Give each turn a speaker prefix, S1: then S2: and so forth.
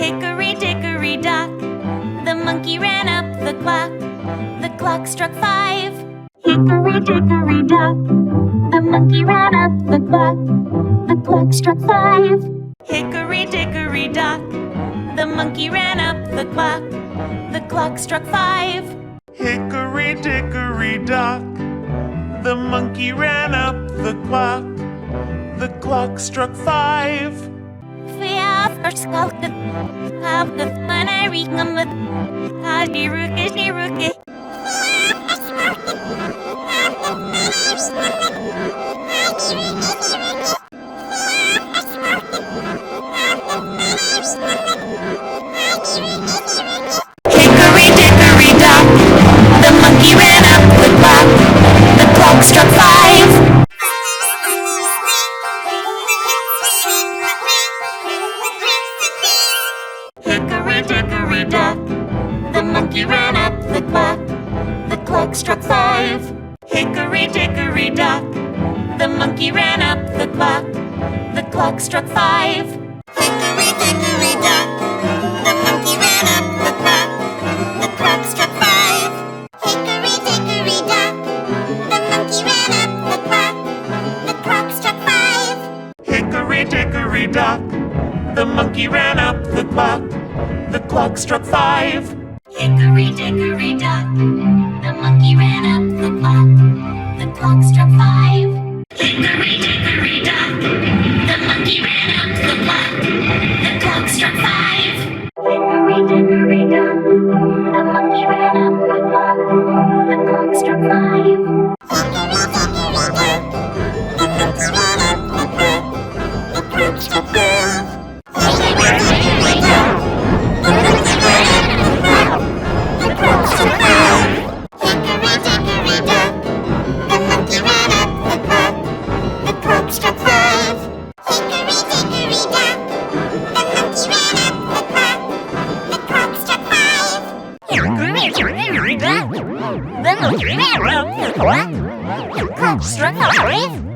S1: Hickory, dickory, dock. The monkey ran up the clock. The clock struck 5. Hickory, dickory, dock. The monkey ran up the clock. The clock struck 5. Hickory, dickory, dock. The monkey ran up the clock. The clock struck 5.
S2: Hickory, dickory, dock. The monkey ran up the clock. The clock struck 5.
S1: Hickory, dickory, dock. The monkey ran up the clock. The clock struck 5. Hickory, dickory, dock. The monkey ran up the clock. The clock struck 5. Hickory, dickory, dock. The monkey ran up the clock. The clock struck 5. Hickory, dickory, dock. The monkey ran up the clock. The clock struck 5. Hickory, dickory, dock. The monkey ran up the clock. The clock struck 5.
S2: Hickory, dickory, dock. The monkey ran up the clock. The clock struck 5.
S1: Hickory, dickory, dock. The monkey ran up the clock. The clock struck 5. Hickory, dickory, dock. The monkey ran up the clock. The clock struck 5. Hickory, dickory, dock. The monkey ran up the clock. The clock struck 5. Hickory, dickory, dock. The monkey ran up the clock. The clock struck 5. Hickory, dickory, dock. The monkey ran up the clock. The clock struck 5. Hickory, dickory, dock. The monkey ran up the clock. The clock struck 5. Hickory, dickory, dock. The monkey ran up the clock. The clock struck 5. Hickory, dickory, dock. The monkey ran up the clock. The clock struck 5.